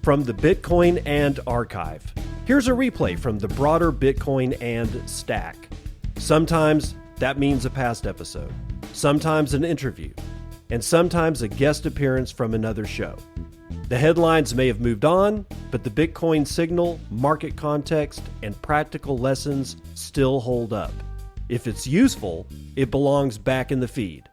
From the Bitcoin and Archive, here's a replay from the broader Bitcoin and Stack. Sometimes that means a past episode, sometimes an interview, and sometimes a guest appearance from another show. The headlines may have moved on, but the Bitcoin signal, market context, and practical lessons still hold up. If it's useful, it belongs back in the feed.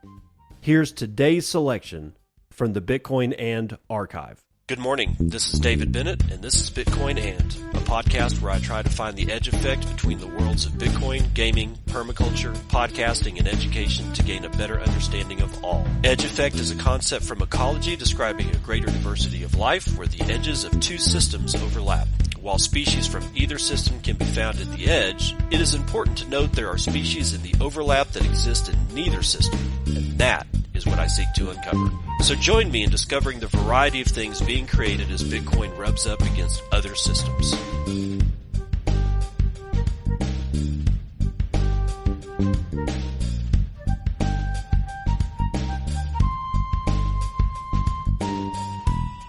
Here's today's selection from the Bitcoin and Archive. Good morning. This is David Bennett, and this is Bitcoin and, a podcast where I try to find the edge effect between the worlds of Bitcoin, gaming, permaculture, podcasting, and education to gain a better understanding of all. Edge effect is a concept from ecology describing a greater diversity of life where the edges of two systems overlap. While species from either system can be found at the edge, it is important to note there are species in the overlap that exist in neither system, and that is what I seek to uncover. So join me in discovering the variety of things being created as Bitcoin rubs up against other systems.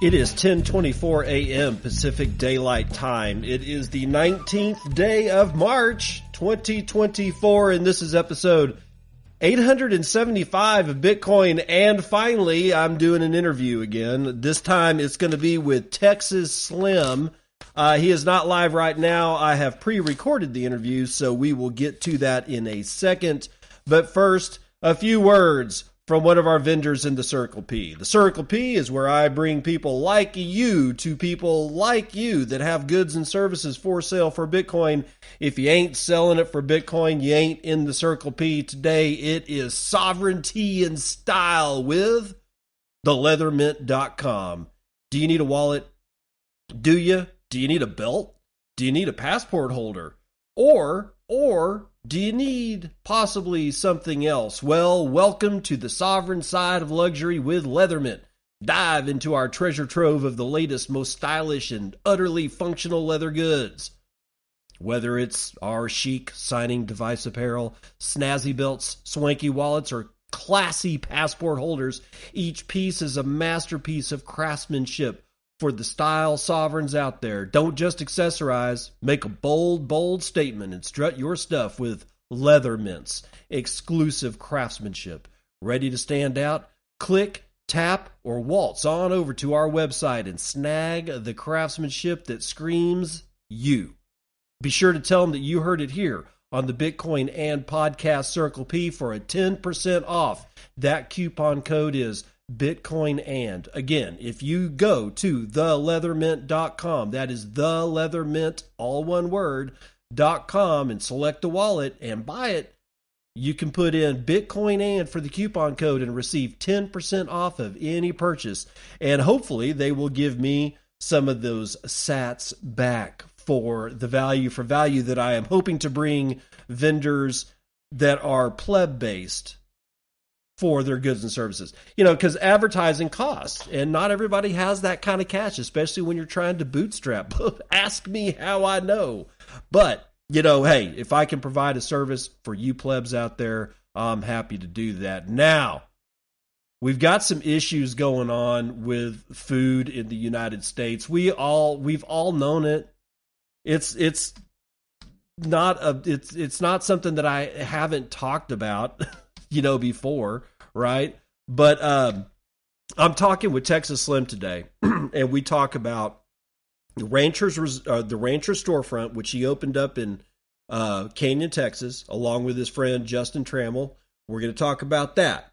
It is 10:24 a.m. Pacific Daylight Time. It is the 19th day of March, 2024, and this is episode 875 of Bitcoin. And finally, I'm doing an interview again. This time it's going to be with Texas Slim. He is not live right now. I have pre-recorded the interview, so we will get to that in a second. But first, a few words from one of our vendors in the Circle P. The Circle P is where I bring people like you to people like you that have goods and services for sale for Bitcoin. If you ain't selling it for Bitcoin, you ain't in the Circle P. Today, it is sovereignty in style with theleathermint.com. Do you need a wallet? Do you? Do you need a belt? Do you need a passport holder? Or do you need possibly something else? Well, welcome to the sovereign side of luxury with Leathermint. Dive into our treasure trove of the latest, most stylish, and utterly functional leather goods. Whether it's our chic signing device apparel, snazzy belts, swanky wallets, or classy passport holders, each piece is a masterpiece of craftsmanship for the style sovereigns out there. Don't just accessorize. Make a bold, bold statement and strut your stuff with Leathermint's exclusive craftsmanship. Ready to stand out? Click, tap, or waltz on over to our website and snag the craftsmanship that screams you. Be sure to tell them that you heard it here on the Bitcoin and Podcast Circle P for a 10% off. That coupon code is Bitcoin and. Again, if you go to theleathermint.com, that is theleathermint, all one word, .com, and select a wallet and buy it, you can put in Bitcoin and for the coupon code and receive 10% off of any purchase. And hopefully they will give me some of those sats back for the value that I am hoping to bring vendors that are pleb-based for their goods and services. You know, because advertising costs, and not everybody has that kind of cash, especially when you're trying to bootstrap. Ask me how I know. But, you know, hey, if I can provide a service for you plebs out there, I'm happy to do that. Now, we've got some issues going on with food in the United States. We've all known it. It's not something that I haven't talked about, you know, before, right? But I'm talking with Texas Slim today, and we talk about the Rancher Storefront, which he opened up in Canyon, Texas, along with his friend Justin Trammell. We're going to talk about that.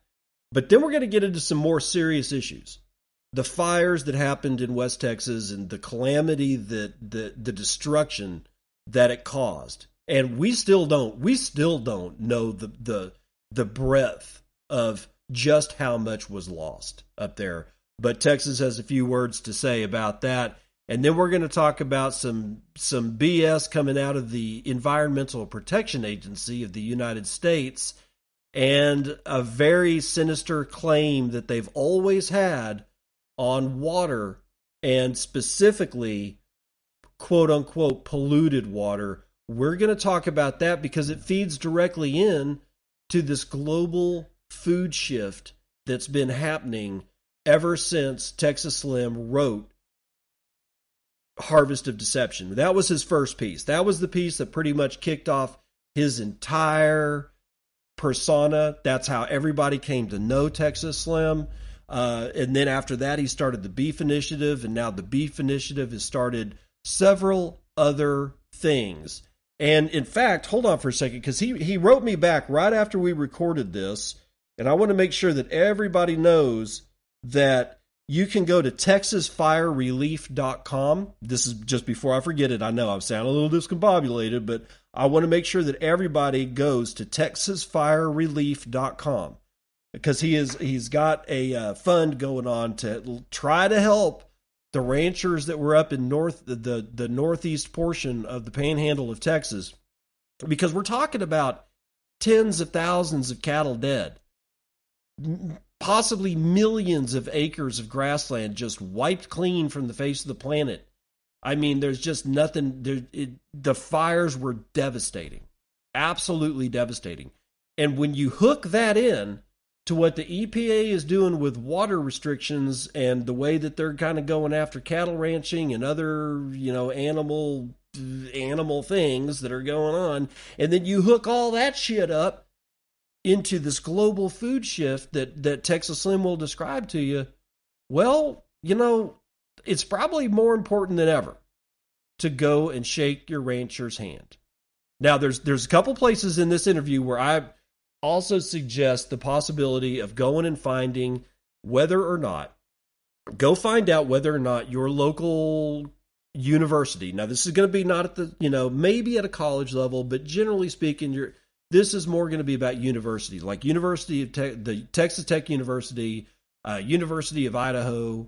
But then we're going to get into some more serious issues. The fires that happened in West Texas and the calamity that the destruction that it caused. And we still don't know the breadth of just how much was lost up there. But Texas has a few words to say about that. And then we're going to talk about some BS coming out of the Environmental Protection Agency of the United States and a very sinister claim that they've always had on water, and specifically, quote unquote, polluted water. We're going to talk about that because it feeds directly in to this global food shift that's been happening ever since Texas Slim wrote Harvest of Deception. That was his first piece. That was the piece that pretty much kicked off his entire persona. That's how everybody came to know Texas Slim. And then after that, he started the Beef Initiative, and now the Beef Initiative has started several other things. And in fact, hold on for a second, because he wrote me back right after we recorded this, and I want to make sure that everybody knows that you can go to texasfirerelief.com. This is just before I forget it. I know I sound a little discombobulated, but I want to make sure that everybody goes to texasfirerelief.com, because he's got a fund going on to try to help the ranchers that were up in the northeast portion of the Panhandle of Texas, because we're talking about tens of thousands of cattle dead, possibly millions of acres of grassland just wiped clean from the face of the planet. I mean, there's just nothing. The fires were devastating, absolutely devastating. And when you hook that in to what the EPA is doing with water restrictions and the way that they're kind of going after cattle ranching and other, animal things that are going on, and then you hook all that shit up into this global food shift that Texas Slim will describe to you, well, it's probably more important than ever to go and shake your rancher's hand. Now, there's a couple places in this interview where I also suggest the possibility of going and finding go find out whether or not your local university, now this is going to be not at the, maybe at a college level, but generally speaking, this is more going to be about universities, like University of the Texas Tech University, University of Idaho,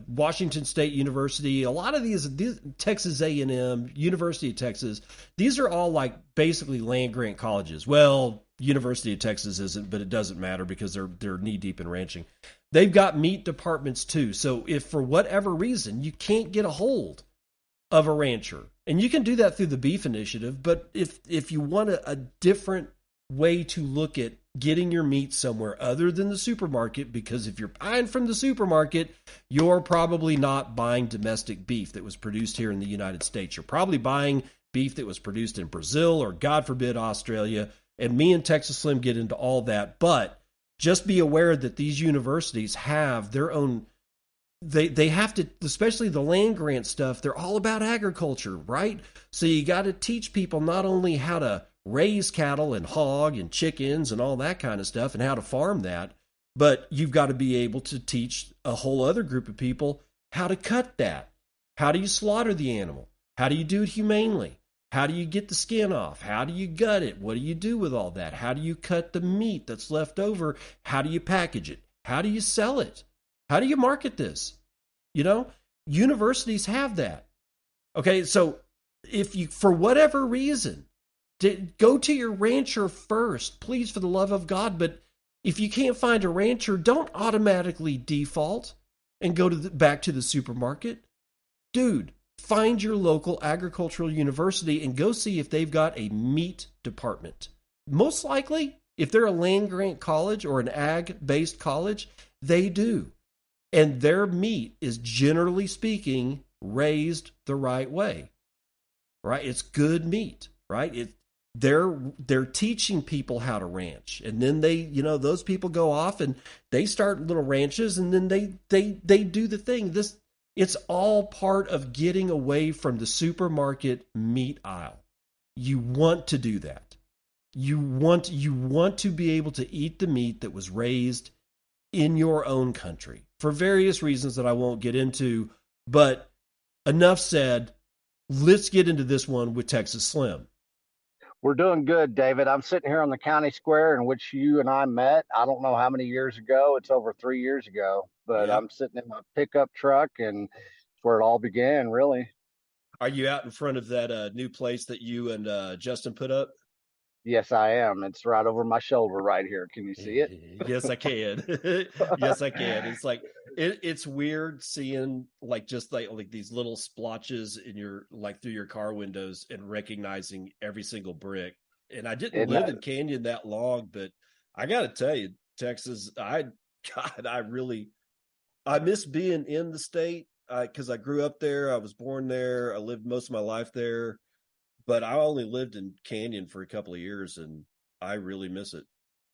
Washington State University. A lot of these Texas A&M, University of Texas, these are all like basically land grant colleges. Well, University of Texas isn't, but it doesn't matter because they're knee deep in ranching. They've got meat departments too. So if for whatever reason you can't get a hold of a rancher, and you can do that through the Beef Initiative, but if you want a different way to look at getting your meat somewhere other than the supermarket, because if you're buying from the supermarket, you're probably not buying domestic beef that was produced here in the United States. You're probably buying beef that was produced in Brazil or, God forbid, Australia. And me and Texas Slim get into all that. But just be aware that these universities have their own, they have to, especially the land grant stuff, they're all about agriculture, right? So you got to teach people not only how to raise cattle and hog and chickens and all that kind of stuff and how to farm that, but you've got to be able to teach a whole other group of people how to cut that. How do you slaughter the animal? How do you do it humanely? How do you get the skin off? How do you gut it? What do you do with all that? How do you cut the meat that's left over? How do you package it? How do you sell it? How do you market this? Universities have that. Okay, so if you, for whatever reason, go to your rancher first, please, for the love of God. But if you can't find a rancher, don't automatically default and go back to the supermarket. Dude, find your local agricultural university and go see if they've got a meat department. Most likely, if they're a land grant college or an ag-based college, they do. And their meat is, generally speaking, raised the right way. Right? It's good meat, right? They're teaching people how to ranch, and then they, those people go off and they start little ranches, and then they do the thing. It's all part of getting away from the supermarket meat aisle. You want to do that. You want to be able to eat the meat that was raised in your own country for various reasons that I won't get into. But enough said. Let's get into this one with Texas Slim. We're doing good, David. I'm sitting here on the county square in which you and I met. I don't know how many years ago. It's over 3 years ago, but Yeah. I'm sitting in my pickup truck, and it's where it all began, really. Are you out in front of that new place that you and Justin put up? Yes, I am. It's right over my shoulder right here. Can you see it? Yes, I can. Yes, I can. It's like it's weird seeing just like these little splotches in your through your car windows and recognizing every single brick. And I didn't live in Canyon that long, but I got to tell you, Texas, I God, I miss being in the state because I grew up there. I was born there. I lived most of my life there, but I only lived in Canyon for a couple of years, and I really miss it.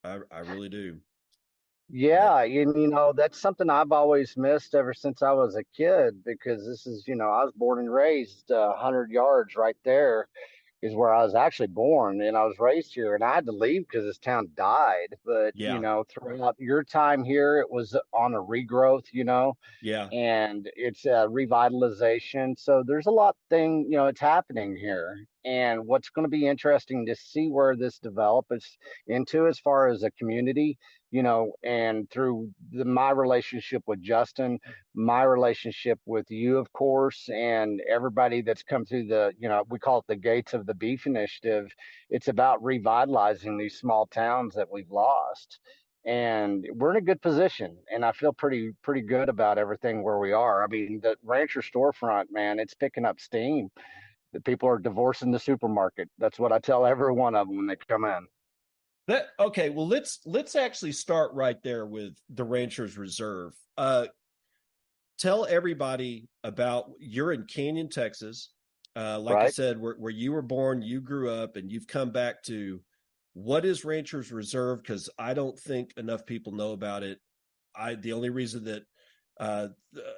I really do. But Yeah, and that's something I've always missed ever since I was a kid because this is, I was born and raised 100 yards right there is where I was actually born and I was raised here and I had to leave because this town died. But, yeah, throughout your time here, it was on a regrowth, yeah. and it's a revitalization. So there's a lot thing, it's happening here. And what's going to be interesting to see where this develops into as far as a community, and through my relationship with Justin, my relationship with you, of course, and everybody that's come through we call it the gates of the beef initiative. It's about revitalizing these small towns that we've lost and we're in a good position and I feel pretty good about everything where we are. I mean, the Rancher Storefront, man, it's picking up steam. The people are divorcing the supermarket. That's what I tell every one of them when they come in. That okay. Well, let's actually start right there with the Ranchers Reserve. Tell everybody about you're in Canyon, Texas. Like I Right. said, where you were born, you grew up, and you've come back to what is Ranchers Reserve? Because I don't think enough people know about it. The only reason that uh,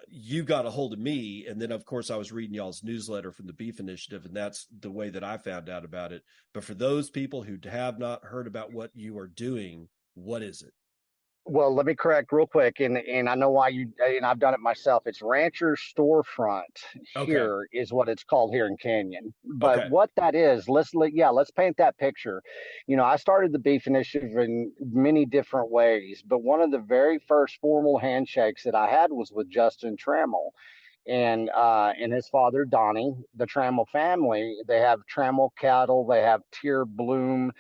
you got a hold of me, and then of course I was reading y'all's newsletter from the Beef Initiative, and that's the way that I found out about it. But for those people who have not heard about what you are doing, what is it? Well, let me correct real quick, and I know why and I've done it myself. It's Rancher Storefront Okay, here is what it's called here in Canyon. But okay, what that is, let's paint that picture. I started the Beef Initiative in many different ways, but one of the very first formal handshakes that I had was with Justin Trammell. And his father Donnie, the Trammell family, they have Trammell cattle, they have Tier Bloom,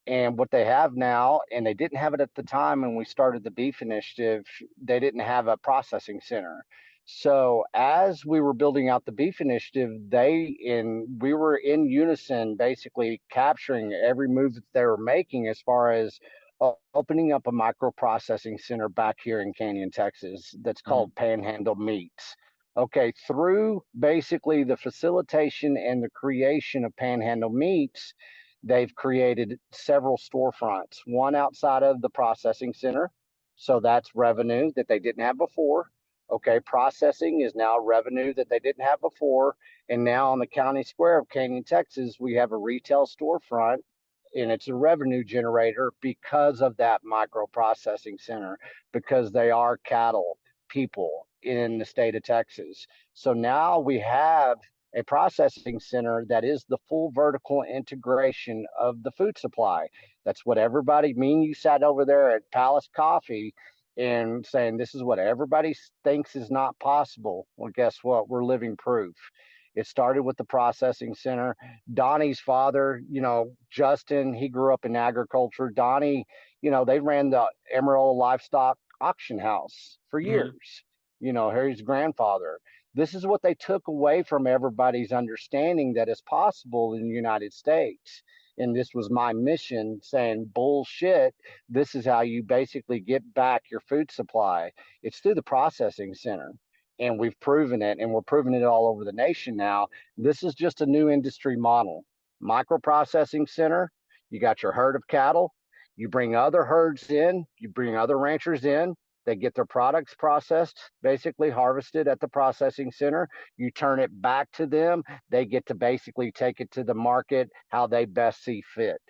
and what they have now, and they didn't have it at the time when we started the beef initiative, they didn't have a processing center. So as we were building out the beef initiative, we were in unison, basically capturing every move that they were making as far as opening up a microprocessing center back here in Canyon, Texas, that's mm-hmm. called Panhandle Meats. Okay, through basically the facilitation and the creation of Panhandle Meats, they've created several storefronts, one outside of the processing center. So that's revenue that they didn't have before. Okay, processing is now revenue that they didn't have before. And now on the county square of Canyon, Texas, we have a retail storefront and it's a revenue generator because of that micro processing center, because they are cattle people in the state of Texas. So now we have a processing center that is the full vertical integration of the food supply. That's what everybody, me and you sat over there at Palace Coffee and saying this is what everybody thinks is not possible. Well, guess what? We're living proof. It started with the processing center. Donnie's father, Justin, he grew up in agriculture. Donnie, they ran the Emerald Livestock Auction House for Mm-hmm. years. Harry's grandfather. This is what they took away from everybody's understanding that is possible in the United States. And this was my mission saying, bullshit. This is how you basically get back your food supply. It's through the processing center. And we've proven it, and we're proving it all over the nation now. This is just a new industry model. Microprocessing center, you got your herd of cattle, you bring other herds in, you bring other ranchers in, they get their products processed, basically harvested at the processing center. You turn it back to them. They get to basically take it to the market how they best see fit.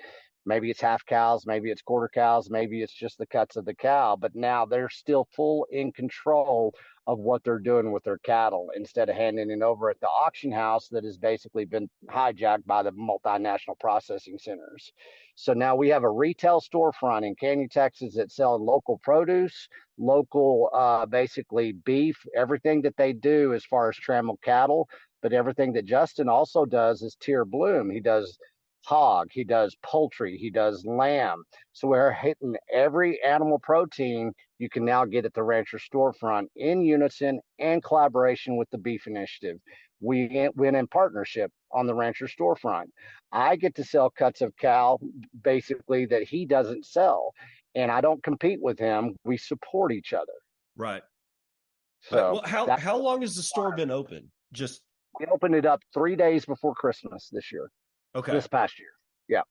Maybe it's half cows, maybe it's quarter cows, maybe it's just the cuts of the cow, but now they're still full in control of what they're doing with their cattle instead of handing it over at the auction house that has basically been hijacked by the multinational processing centers. So now we have a retail storefront in Canyon, Texas that sells local produce, local basically beef, everything that they do as far as Trammell cattle. But everything that Justin also does is Tier Bloom. He does hog, he does poultry, he does lamb. So we're hitting every animal protein you can now get at the Rancher Storefront in unison and collaboration with the Beef Initiative. We went in partnership on the Rancher Storefront. I get to sell cuts of cow basically that he doesn't sell. and I don't compete with him. We support each other. Right. So Well, how that's how long has the store been open? Just we opened it up 3 days before Christmas okay. this past year. Yeah,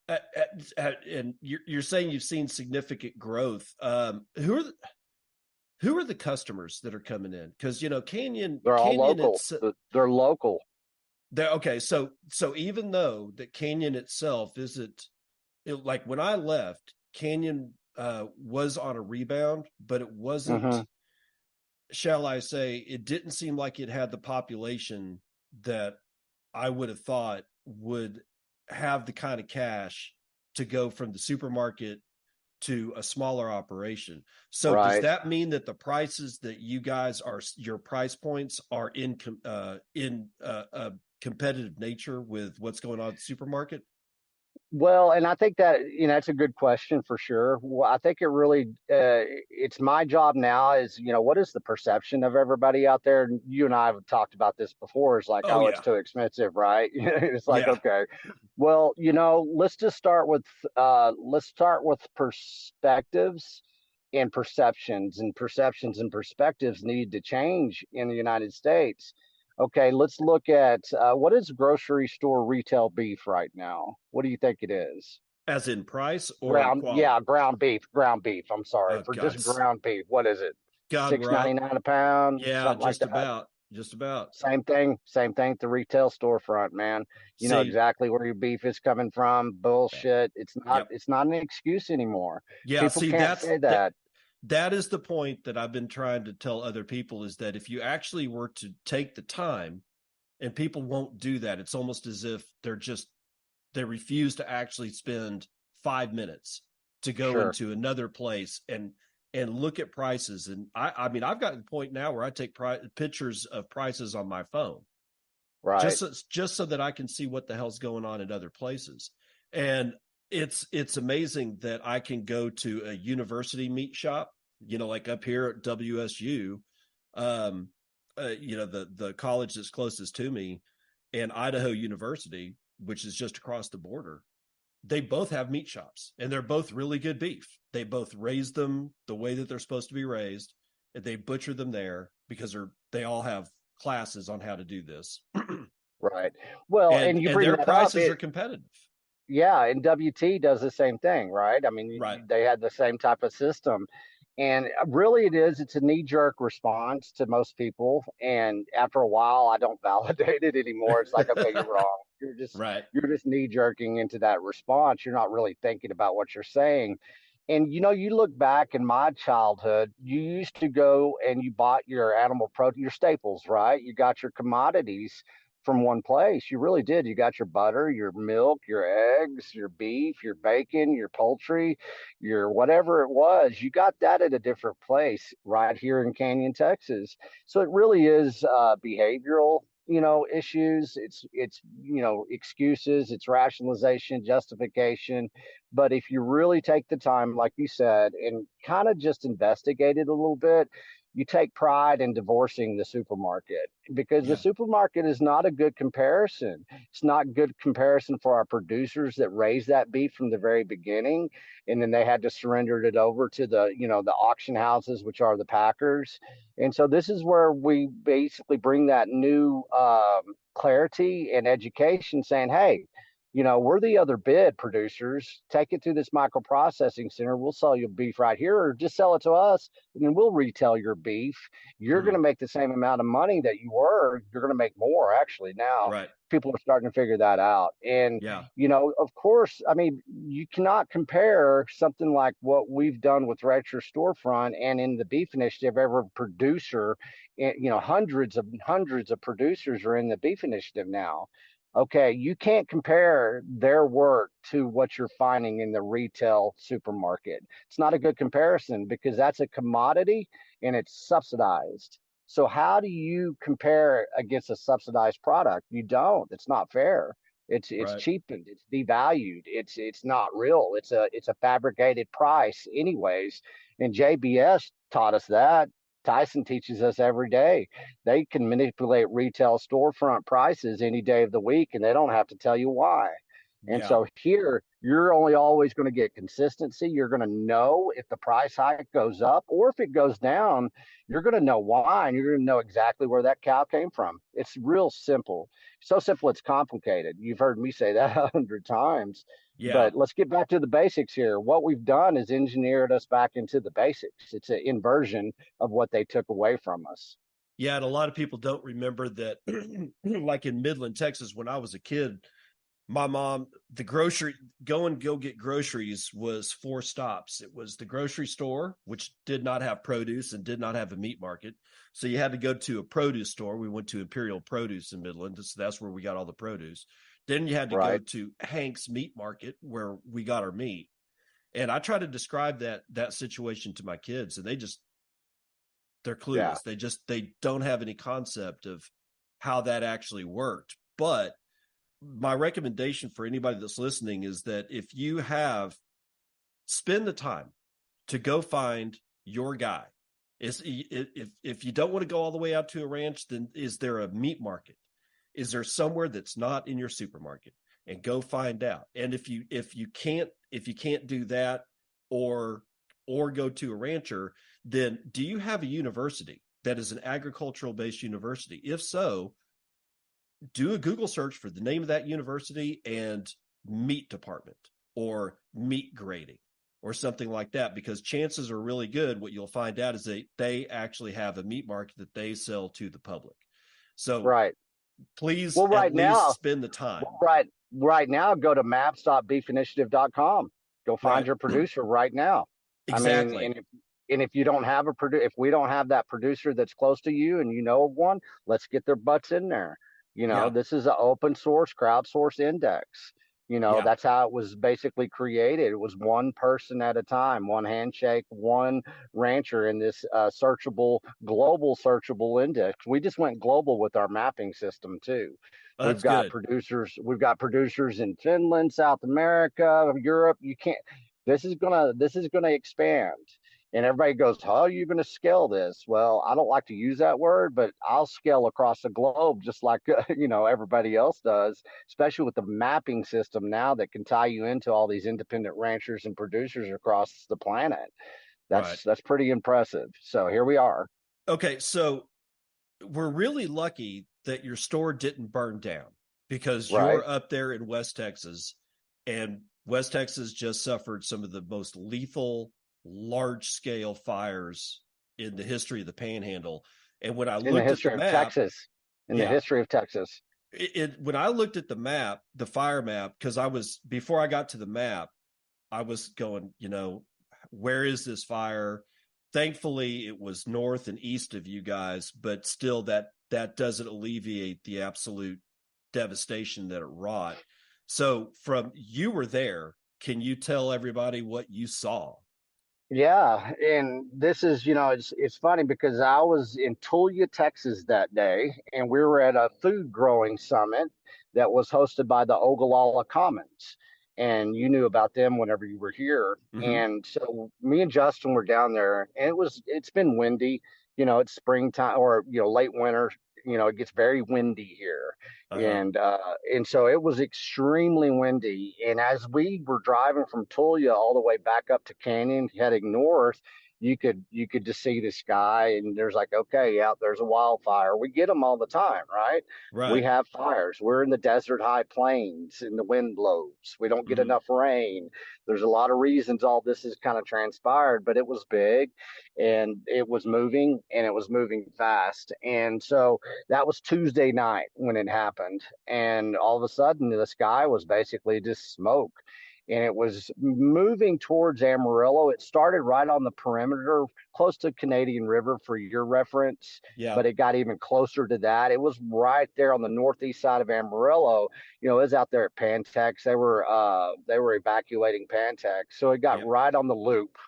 And you're saying you've seen significant growth. Who are the customers that are coming in? Because Canyon they're all Canyon local. it's They're local. okay. So even though that Canyon itself isn't like when I left, Canyon was on a rebound, but it wasn't. Hmm. Shall I say? It didn't seem like it had the population that I would have thought would have the kind of cash to go from the supermarket to a smaller operation. So does Right. that mean that the prices that you guys are, your price points are in a competitive nature with what's going on at the supermarket? Well, and I think that, that's a good question for sure. Well, I think it really, it's my job now is, what is the perception of everybody out there? And you and I have talked about this before. It's like, Oh oh, it's yeah, too expensive, right? It's like, yeah, okay, well, let's just let's start with perspectives and perceptions and perspectives need to change in the United States. Okay, let's look at what is grocery store retail beef right now? What do you think it is? as in price or Yeah, quality. ground beef. I'm sorry Oh for just guys, ground beef. What is it? God, Six we're ninety out. nine a pound, Yeah, something like just that. about, just about. Same thing at the retail storefront, man. You know See, exactly where your beef is coming from. yeah, Bullshit. yep, It's not an excuse anymore. yeah. People See, can't that's say that. that. That is the point that I've been trying to tell other people is that if you actually were to take the time, and people won't do that, it's almost as if they refuse to actually spend 5 minutes to go Sure. into another place and look at prices. And I mean, I've gotten to the point now where I take pictures of prices on my phone Right. just so that I can see what the hell's going on in other places. And it's amazing that I can go to a university meat shop, like up here at WSU, the college that's closest to me, and Idaho University, which is just across the border. They both have meat shops, and they're both really good beef. They both raise them the way that they're supposed to be raised, and they butcher them there because they all have classes on how to do this. Right. Well, and and you and bring their that up. prices are competitive. Yeah, and WT does the same thing, right? I mean, Right. they had the same type of system. And really, it's a knee jerk response to most people. And after a while, I don't validate it anymore. It's like, okay, you're wrong. Right. You're just knee jerking into that response. You're not really thinking about what you're saying. And you look back in my childhood, you used to go and you bought your animal protein, your staples, right? You got your commodities from one place. You really did. You got your butter, your milk, your eggs, your beef, your bacon, your poultry, your whatever it was. You got that at a different place right here in Canyon, Texas. So it really is behavioral, issues. It's excuses, it's rationalization, justification. But if you really take the time, like you said, and kind of just investigate it a little bit, you take pride in divorcing the supermarket because the Yeah. supermarket is not a good comparison. It's not good comparison for our producers that raised that beef from the very beginning, and then they had to surrender it over to the auction houses, which are the packers. And so this is where we basically bring that new clarity and education, saying, hey, we're the other bid producers. Take it to this microprocessing center. We'll sell you beef right here, or just sell it to us, and then we'll retail your beef. You're going Mm. to make the same amount of money that you were. You're going to make more, actually. Now, Right. people are starting to figure that out. And, Yeah. of course, I mean, you cannot compare something like what we've done with Rancher Storefront and in the Beef Initiative, every producer, hundreds of producers are in the Beef Initiative now. Okay, you can't compare their work to what you're finding in the retail supermarket. It's not a good comparison because that's a commodity and it's subsidized. So how do you compare against a subsidized product? You don't. It's not fair. It's Right. cheapened. It's devalued. It's not real. It's a fabricated price, anyways. And JBS taught us that. Tyson teaches us every day. They can manipulate retail storefront prices any day of the week, and they don't have to tell you why. And Yeah. so here, you're only always going to get consistency. You're going to know if the price hike goes up or if it goes down, you're going to know why, and you're going to know exactly where that cow came from. It's real simple. So simple, it's complicated. You've heard me say that 100 times. Yeah. But let's get back to the basics here. What we've done is engineered us back into the basics. It's an inversion of what they took away from us. Yeah. And a lot of people don't remember that, like in Midland, Texas, when I was a kid, my mom, go get groceries was 4 stops. It was the grocery store, which did not have produce and did not have a meat market. So you had to go to a produce store. We went to Imperial Produce in Midland. So that's where we got all the produce. Then you had to go Right. to Hank's Meat Market where we got our meat. And I try to describe that situation to my kids, and they're Yeah. clueless. They don't have any concept of how that actually worked. But my recommendation for anybody that's listening is that if you spend the time to go find your guy. If you don't want to go all the way out to a ranch, then is there a meat market? Is there somewhere that's not in your supermarket? And go find out. And if you can't do that, or go to a rancher, then do you have a university that is an agricultural based university? If so, do a Google search for the name of that university and meat department or meat grading or something like that, because chances are really good what you'll find out is they actually have a meat market that they sell to the public. So Right. please Well, at least spend the time. right now, go to maps.beefinitiative.com. Go find Right. your producer right now. I mean, Exactly. and if you don't have if we don't have that producer that's close to you and you know of one, let's get their butts in there. Yeah. This is an open source, crowdsource index. Yeah. That's how it was basically created. It was one person at a time, one handshake, one rancher in this global searchable index. We just went global with our mapping system too. We've That's got good. producers. We've got producers in Finland, South America, Europe. You can't. This is gonna expand. And everybody goes, how are you going to scale this? Well, I don't like to use that word, but I'll scale across the globe just like, everybody else does, especially with the mapping system now that can tie you into all these independent ranchers and producers across the planet. Right. That's pretty impressive. So here we are. Okay. So we're really lucky that your store didn't burn down, because Right. you're up there in West Texas, and West Texas just suffered some of the most lethal large scale fires in the history of the Panhandle. And when I In the looked at the history of map, Texas, in the yeah, history of Texas. when I looked at the map, the fire map, because before I got to the map, I was going, where is this fire? Thankfully, it was north and east of you guys, but still that doesn't alleviate the absolute devastation that it wrought. So you were there, can you tell everybody what you saw? Yeah, and this is, it's funny because I was in Tulia, Texas that day, and we were at a food growing summit that was hosted by the Ogallala Commons. And you knew about them whenever you were here. Mm-hmm. And so me and Justin were down there, and it's been windy, it's springtime or, late winter, it gets very windy here. Uh-huh. And so it was extremely windy. And as we were driving from Tulia all the way back up to Canyon, heading north, you could just see the sky, and there's like, okay, yeah, there's a wildfire. We get them all the time, right? We Right. have fires. We're in the desert high plains, and the wind blows. We don't get Mm-hmm. enough rain. There's a lot of reasons all this has kind of transpired, but it was big, and it was moving, and it was moving fast. And so that was Tuesday night when it happened. And all of a sudden, the sky was basically just smoke. And it was moving towards Amarillo. It started right on the perimeter, close to Canadian River for your reference, Yeah. but it got even closer to that. It was right there on the northeast side of Amarillo. It was out there at Pantex. They were evacuating Pantex, so it got Yeah. right on the loop.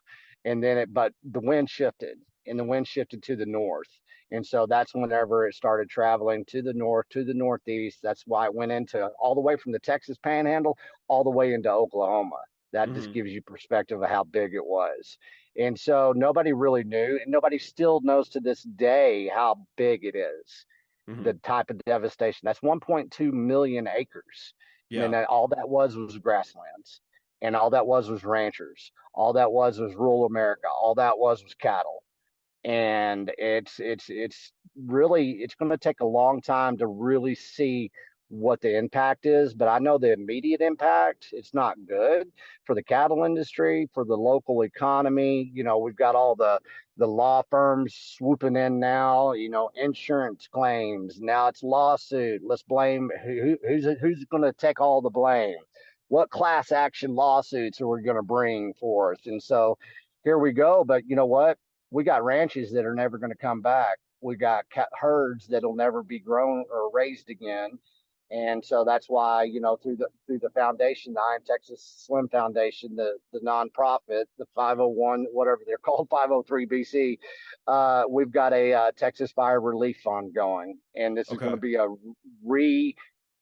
And then but the wind shifted, and the wind shifted to the north. And so that's whenever it started traveling to the north, to the northeast. That's why it went into all the way from the Texas Panhandle all the way into Oklahoma. That just Mm-hmm. gives you perspective of how big it was. And so nobody really knew, and nobody still knows to this day how big it is, Mm-hmm. the type of devastation. That's 1.2 million acres. Yeah. All that was grasslands, and all that was ranchers. All that was rural America. All that was cattle. And it's really, it's going to take a long time to really see what the impact is, but I know the immediate impact, it's not good for the cattle industry, for the local economy. We've got all the law firms swooping in now, insurance claims, now it's lawsuit, let's blame who's going to take all the blame, what class action lawsuits are we going to bring forth. And so here we go. But you know what, we got ranches that are never going to come back. We got herds that'll never be grown or raised again. And so that's why, through the foundation, the I Am Texas Slim Foundation, the nonprofit, the 501, whatever they're called, 503BC, we've got a Texas Fire Relief Fund going, and this is going Okay. to be a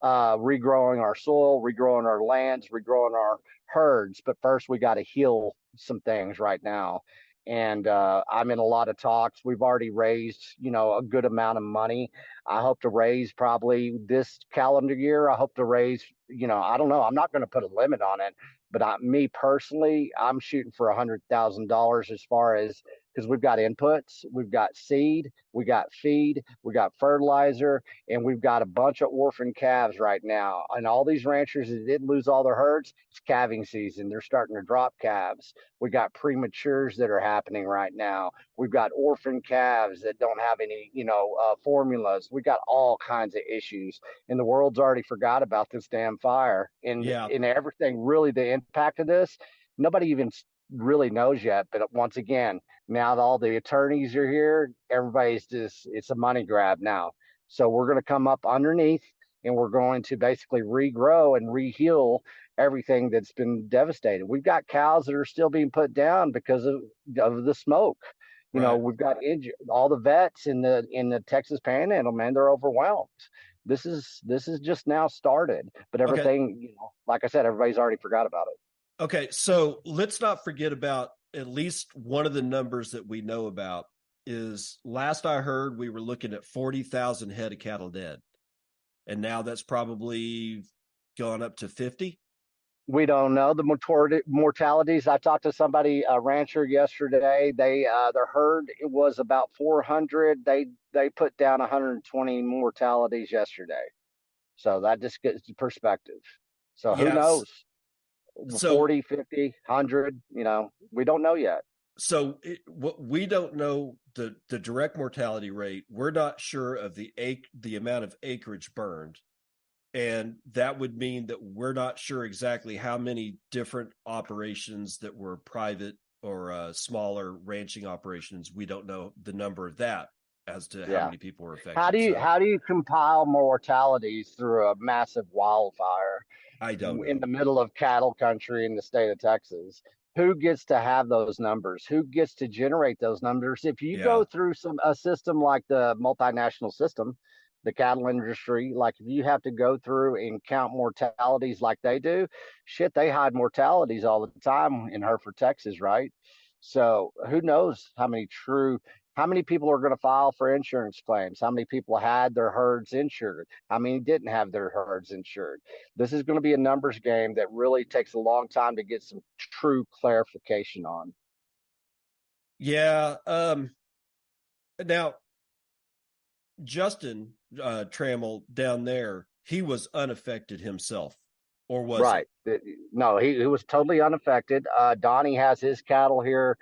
regrowing our soil, regrowing our lands, regrowing our herds. But first, we got to heal some things right now. And I'm in a lot of talks. We've already raised, a good amount of money. I hope to raise probably this calendar year. I hope to raise, I don't know. I'm not going to put a limit on it, but me personally, I'm shooting for $100,000 as far as, because we've got inputs, we've got seed, we got feed, we got fertilizer, and we've got a bunch of orphan calves right now. And all these ranchers that didn't lose all their herds, it's calving season. They're starting to drop calves. We got prematures that are happening right now. We've got orphan calves that don't have any, formulas. We got all kinds of issues, and the world's already forgot about this damn fire. And Yeah. in everything, really, the impact of this, nobody even really knows yet. But once again, now that all the attorneys are here, everybody's just, it's a money grab now. So we're going to come up underneath, and we're going to basically regrow and reheal everything that's been devastated. We've got cows that are still being put down because of the smoke. Right. We've got all the vets in the Texas Panhandle, man, they're overwhelmed. This is just now started, but Okay. everything, like I said, everybody's already forgot about it. Okay. So let's not forget about at least one of the numbers that we know about. Is last I heard, we were looking at 40,000 head of cattle dead. And now that's probably gone up to 50. We don't know the mortalities. I talked to somebody, a rancher yesterday. Their herd, it was about 400. They put down 120 mortalities yesterday. So that just gets the perspective. So who Yes. knows? So 40, 50, 100, we don't know yet. So what we don't know the direct mortality rate. We're not sure of the amount of acreage burned, and that would mean that we're not sure exactly how many different operations that were private or smaller ranching operations. We don't know the number of that as to how Yeah. many people were How affected. do you So how do you compile mortalities through a massive wildfire I don't in know. the middle of cattle country in the state of Texas? Who gets to have those numbers? Who gets to generate those numbers? If you Yeah. go through a system like the multinational system, the cattle industry, like if you have to go through and count mortalities like they do, shit, they hide mortalities all the time in Hereford, Texas, right? So who knows how many people are going to file for insurance claims? How many people had their herds insured? How many didn't have their herds insured? This is going to be a numbers game that really takes a long time to get some true clarification on. Yeah. Now Justin Trammell down there, he was unaffected himself, or was he? Right. No, he was totally unaffected. Donnie has his cattle here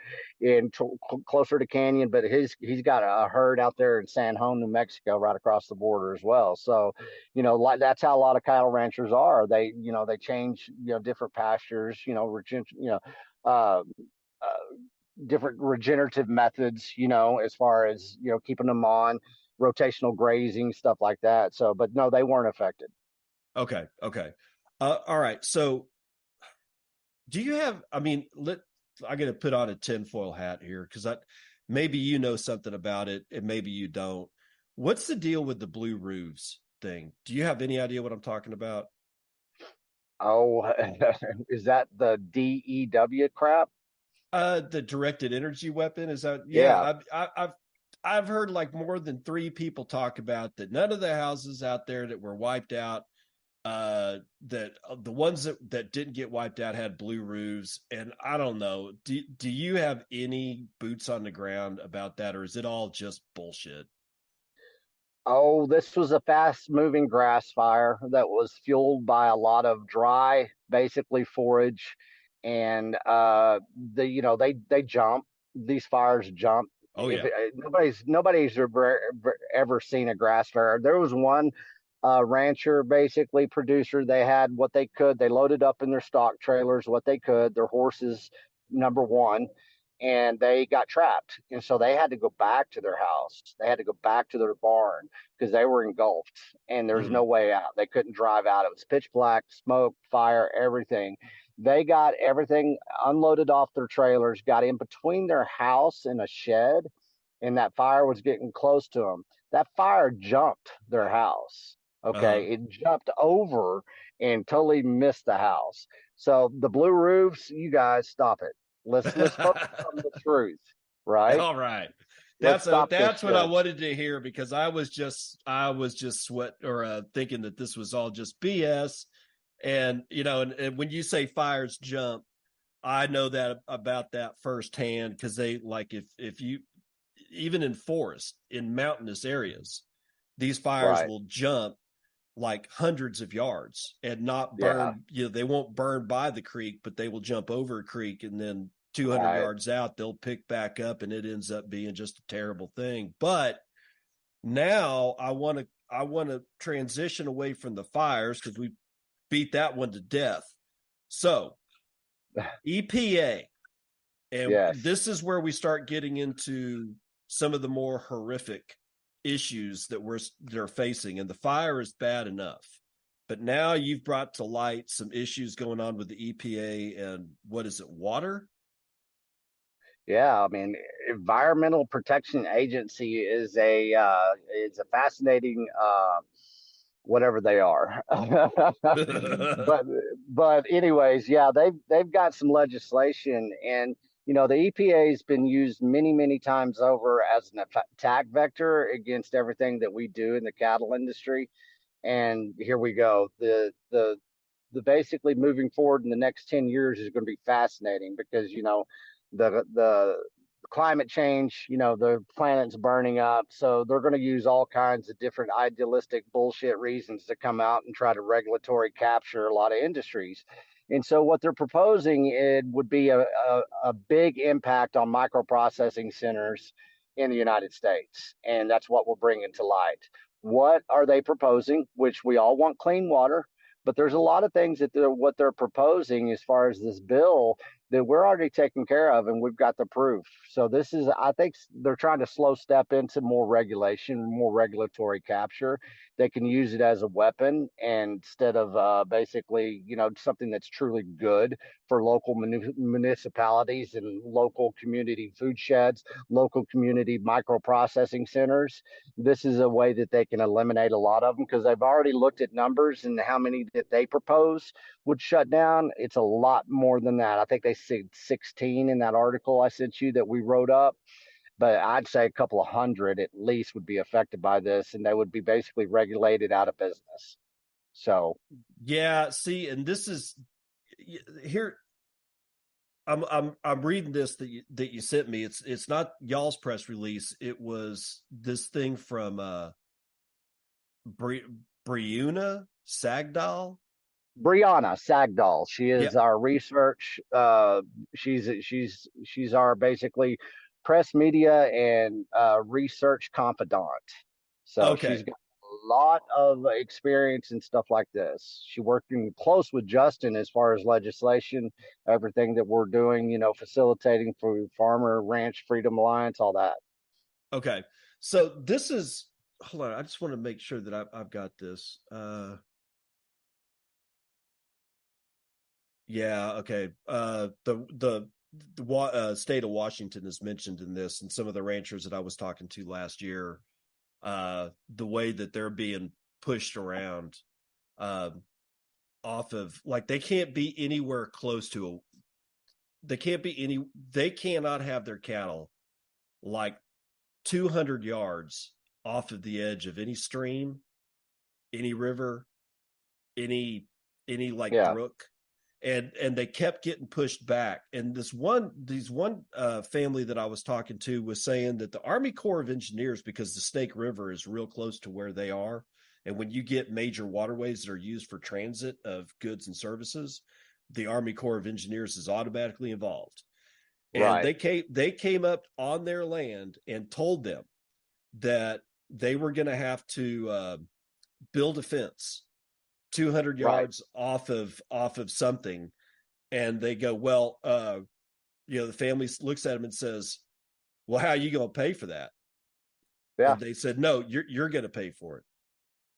closer to Canyon, but he's got a herd out there in San Juan, New Mexico, right across the border as well. So, like that's how a lot of cattle ranchers are. They change, different pastures, uh, uh, different regenerative methods, as far as, keeping them on rotational grazing, stuff like that. So, but no, they weren't affected. Okay. Okay. All right. So do you have, I mean, I got to put on a tinfoil hat here because maybe you know something about it and maybe you don't. What's the deal with the blue roofs thing? Do you have any idea what I'm talking about? Oh, is that the DEW crap? The directed energy weapon, is that? Yeah. Yeah, I've heard like more than three people talk about that. None of the houses out there that were wiped out that the ones that didn't get wiped out had blue roofs. And I don't know, do you have any boots on the ground about that, or is it all just bullshit? Oh, this was a fast moving grass fire that was fueled by a lot of dry, basically forage. And they jump. These fires jump. Oh If yeah. nobody's ever seen a grass fire. There was one rancher, basically producer. They had what they could. They loaded up in their stock trailers what they could, their horses, number one, and they got trapped. And so they had to go back to their house. They had to go back to their barn because they were engulfed and there's Mhm. no way out. They couldn't drive out. It was pitch black, smoke, fire, everything. They got everything unloaded off their trailers, got in between their house and a shed, and that fire was getting close to them. That fire jumped their house. Uh-huh. Okay, it jumped over and totally missed the house. So the blue roofs, you guys stop it. Let's focus on the truth, right? All right. Let's stop this That's what I shit. wanted to hear, because I was just thinking that this was all just BS. And and when you say fires jump, I know that about that firsthand, because they, like, if you, even in forest, in mountainous areas, these fires Right. will jump like hundreds of yards and not Yeah. burn. They won't burn by the creek, but they will jump over a creek, and then 200 Right. yards out they'll pick back up, and it ends up being just a terrible thing. But now I want to transition away from the fires, because we beat that one to death. So EPA, and Yes. this is where we start getting into some of the more horrific issues they're facing. And the fire is bad enough, but now you've brought to light some issues going on with the EPA and, what is it, water? Yeah, I mean, Environmental Protection Agency is a fascinating whatever they are. but anyways, yeah, they've got some legislation, and the EPA has been used many times over as an attack vector against everything that we do in the cattle industry. And here we go. The basically moving forward in the next 10 years is going to be fascinating because the climate change, the planet's burning up, so they're going to use all kinds of different idealistic bullshit reasons to come out and try to regulatory capture a lot of industries. And so what they're proposing, it would be a big impact on microprocessing centers in the United States, and that's what we're bringing to light. What are they proposing? Which we all want clean water, but there's a lot of things that what they're proposing as far as this bill that we're already taking care of, and we've got the proof. So this is, I think, they're trying to slow step into more regulation, more regulatory capture. They can use it as a weapon, and instead of basically, something that's truly good for local municipalities and local community food sheds, local community microprocessing centers. This is a way that they can eliminate a lot of them because they've already looked at numbers and how many that they propose would shut down. It's a lot more than that. I think they said 16 in that article I sent you that we wrote up, but I'd say a couple of hundred at least would be affected by this, and they would be basically regulated out of business. So, Yeah, see, and this is here. I'm reading this that you sent me. It's not y'all's press release. It was this thing from Briuna Sagdal. Brianna Sagdal, she Yeah. is our research. She's our basically press media and research confidant. So she's Okay. got a lot of experience and stuff like this. She working close with Justin as far as legislation, everything that we're doing, facilitating for Farmer Ranch Freedom Alliance, all that. Okay. So this is, hold on. I just want to make sure that I've got this. Yeah. Okay. The state of Washington is mentioned in this, and some of the ranchers that I was talking to last year, the way that they're being pushed around, uh, off of, like, they can't be anywhere close to they cannot have their cattle like 200 yards off of the edge of any stream, any river, any like Yeah. brook, and they kept getting pushed back. And these one family that I was talking to was saying that the Army Corps of Engineers, because the Snake River is real close to where they are, and when you get major waterways that are used for transit of goods and services, the Army Corps of Engineers is automatically involved. And Right. they came up on their land and told them that they were going to have to build a fence 200 Right. yards off of something. And they go, well, the family looks at him and says, well, how are you going to pay for that? Yeah. And they said, no, you're going to pay for it.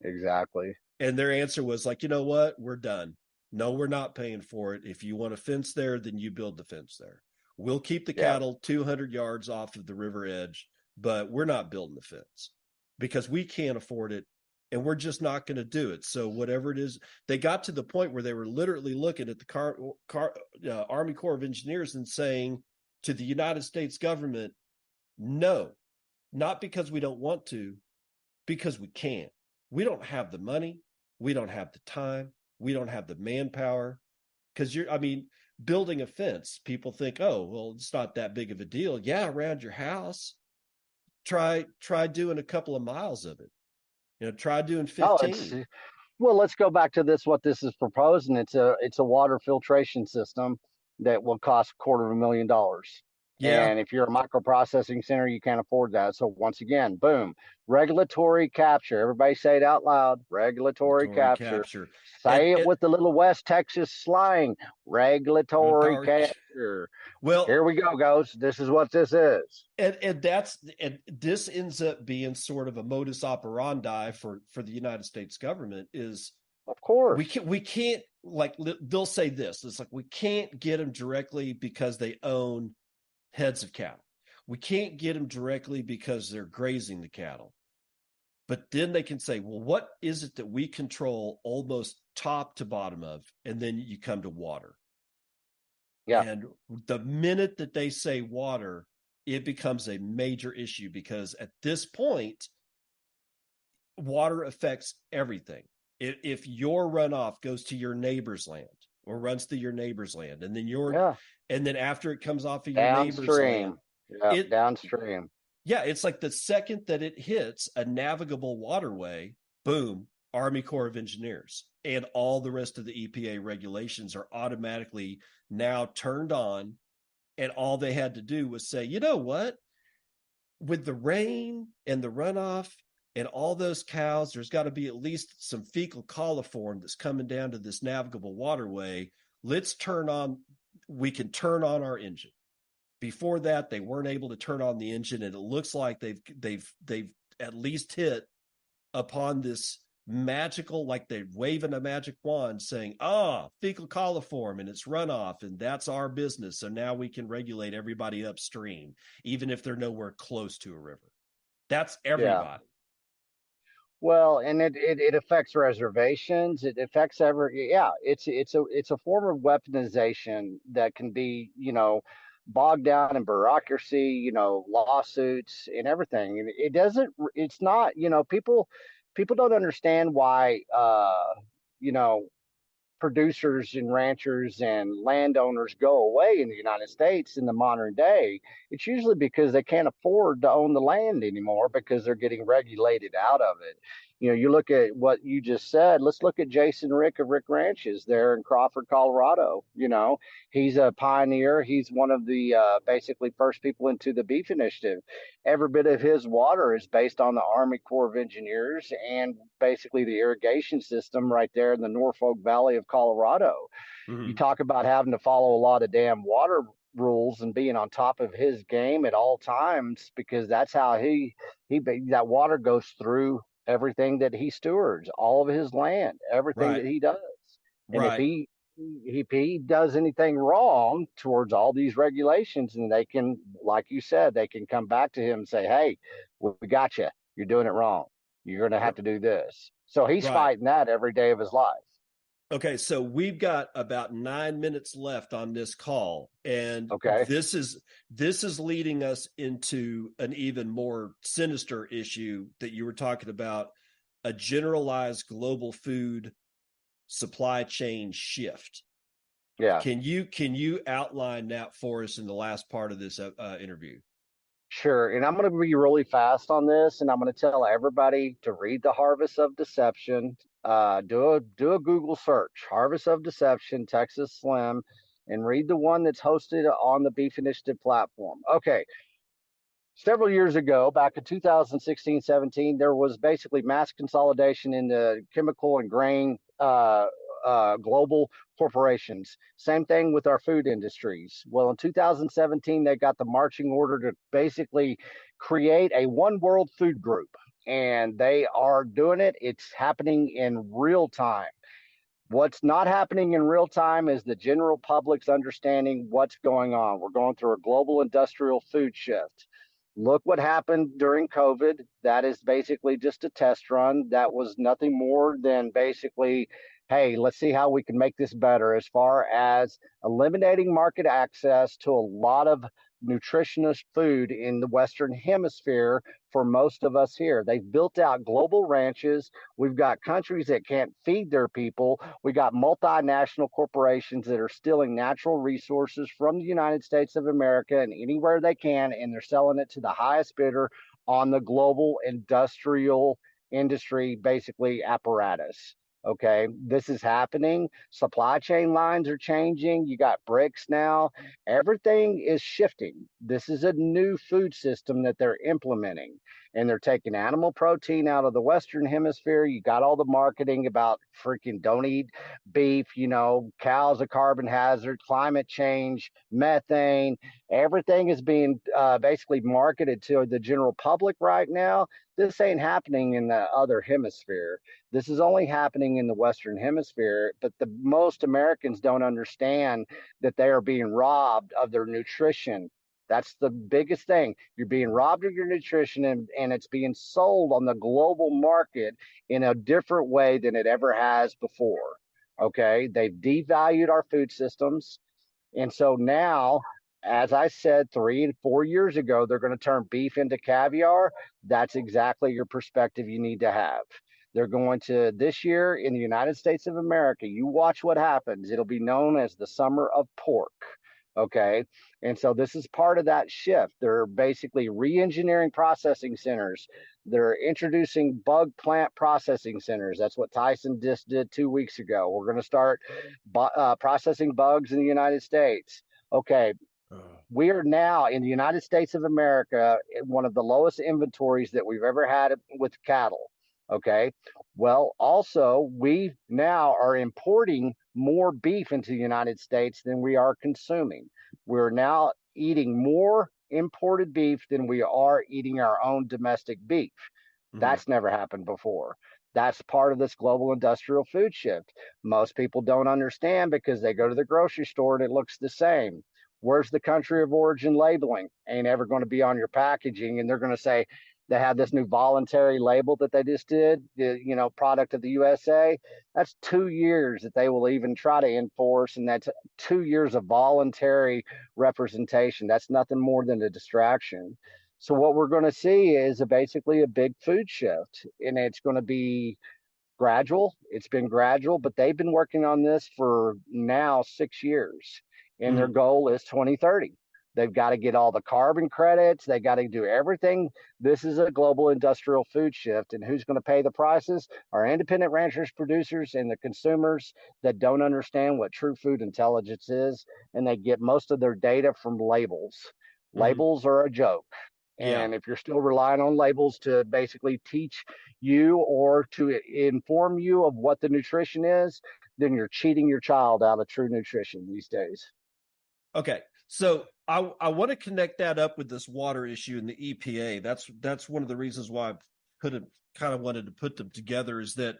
Exactly. And their answer was like, you know what? We're done. No, we're not paying for it. If you want a fence there, then you build the fence there. We'll keep the Yeah. cattle 200 yards off of the river edge, but we're not building the fence because we can't afford it, and we're just not going to do it. So whatever it is, they got to the point where they were literally looking at the Army Corps of Engineers and saying to the United States government, no, not because we don't want to, because we can't. We don't have the money. We don't have the time. We don't have the manpower. Because building a fence, people think, oh, well, it's not that big of a deal. Yeah, around your house. Try doing a couple of miles of it. Try doing Oh, 15. well, let's go back to this. What this is proposing, it's a water filtration system that will cost $250,000. Yeah, And if you're a microprocessing center, you can't afford that. So once again, boom, regulatory capture. Everybody say it out loud. Regulatory regulatory capture. capture. And, Say it and with the little West Texas slang. Regulatory power. capture. Well, Here we go, guys. This is what this is. and this ends up being sort of a modus operandi for the United States government is Of we course. can't like they'll say this. It's like we can't get them directly because they own heads of cattle. We can't get them directly because they're grazing the cattle. But then they can say, well, what is it that we control almost top to bottom of? And then you come to water. Yeah. And the minute that they say water, it becomes a major issue because at this point, water affects everything. If your runoff goes to your neighbor's land or runs through your neighbor's land, Yeah. and then after it comes off of your neighbor's land, Downstream. Yeah. it Downstream. yeah, it's like the second that it hits a navigable waterway, boom, Army Corps of Engineers and all the rest of the EPA regulations are automatically now turned on. And all they had to do was say, you know what? With the rain and the runoff and all those cows, there's got to be at least some fecal coliform that's coming down to this navigable waterway. We can turn on our engine. Before that, they weren't able to turn on the engine, and it looks like they've at least hit upon this magical, like they're waving a magic wand saying, fecal coliform and it's runoff, and that's our business. So now we can regulate everybody upstream, even if they're nowhere close to a river. That's Yeah. everybody. Well, and it affects reservations. It affects yeah, it's a form of weaponization that can be, bogged down in bureaucracy, lawsuits and everything. And it's not, people don't understand why you know, producers and ranchers and landowners go away in the United States in the modern day, it's usually because they can't afford to own the land anymore because they're getting regulated out of it. You look at what you just said. Let's look at Jason Rick of Rick Ranches there in Crawford, Colorado. He's a pioneer. He's one of the basically first people into the beef initiative. Every bit of his water is based on the Army Corps of Engineers and basically the irrigation system right there in the Norfolk Valley of Colorado. You Mm-hmm. talk about having to follow a lot of damn water rules and being on top of his game at all times because that's how that water goes through everything that he stewards, all of his land, everything Right. that he does. And if Right. he does anything wrong towards all these regulations, and they can, like you said, they can come back to him and say, hey, we got you, you're doing it wrong, you're going to have to do this. So he's Right. fighting that every day of his life. Okay, so we've got about 9 minutes left on this call, and Okay. this is leading us into an even more sinister issue that you were talking about, a generalized global food supply chain shift. Yeah. Can you outline that for us in the last part of this interview? Sure. And I'm going to be really fast on this, and I'm going to tell everybody to read The Harvest of Deception. Do a Google search, Harvest of Deception, Texas Slim, and read the one that's hosted on the Beef Initiative platform. Okay. Several years ago, back in 2016-17, there was basically mass consolidation in the chemical and grain global corporations. Same thing with our food industries. Well, in 2017, they got the marching order to basically create a one world food group. And they are doing it. It's happening in real time. What's not happening in real time is the general public's understanding what's going on. We're going through a global industrial food shift. Look what happened during COVID. That is basically just a test run. That was nothing more than basically, hey, let's see how we can make this better as far as eliminating market access to a lot of nutritious food in the Western Hemisphere for most of us here. They've built out global ranches. We've got countries that can't feed their people. We got multinational corporations that are stealing natural resources from the United States of America and anywhere they can, and they're selling it to the highest bidder on the global industrial industry, basically apparatus. Okay, this is happening. Supply chain lines are changing. You got bricks now. Everything is shifting. This is a new food system that they're implementing, and they're taking animal protein out of the Western Hemisphere. You got all the marketing about freaking don't eat beef, cows a carbon hazard, climate change, methane. Everything is being basically marketed to the general public right now. This ain't happening in the other hemisphere. This is only happening in the Western Hemisphere, but the most Americans don't understand that they are being robbed of their nutrition. That's the biggest thing. You're being robbed of your nutrition, and it's being sold on the global market in a different way than it ever has before. Okay. They've devalued our food systems. And so now, as I said 3 and 4 years ago, they're going to turn beef into caviar. That's exactly your perspective you need to have. They're going to, this year in the United States of America, you watch what happens. It'll be known as the summer of pork. Okay. And so this is part of that shift. They're basically re-engineering processing centers. They're introducing bug plant processing centers. That's what Tyson just did 2 weeks ago. We're going to start processing bugs in the United States. Okay. We are now in the United States of America, one of the lowest inventories that we've ever had with cattle. Okay. Well, also, we now are importing more beef into the United States than we are consuming. We're now eating more imported beef than we are eating our own domestic beef. Mm-hmm. That's never happened before. That's part of this global industrial food shift. Most people don't understand because they go to the grocery store and it looks the same. Where's the country of origin labeling? Ain't ever going to be on your packaging. And they're going to say, they have this new voluntary label that they just did, the product of the USA. That's 2 years that they will even try to enforce, and that's 2 years of voluntary representation. That's nothing more than a distraction. So what we're going to see is basically a big food shift, and it's going to be gradual. It's been gradual, but they've been working on this for now 6 years, and their goal is 2030. They've got to get all the carbon credits. They got to do everything. This is a global industrial food shift. And who's going to pay the prices? Our independent ranchers, producers, and the consumers that don't understand what true food intelligence is. And they get most of their data from labels. Labels are a joke. And if you're still relying on labels to basically teach you or to inform you of what the nutrition is, then you're cheating your child out of true nutrition these days. Okay. So I want to connect that up with this water issue and the EPA. That's one of the reasons why I kind of wanted to put them together, is that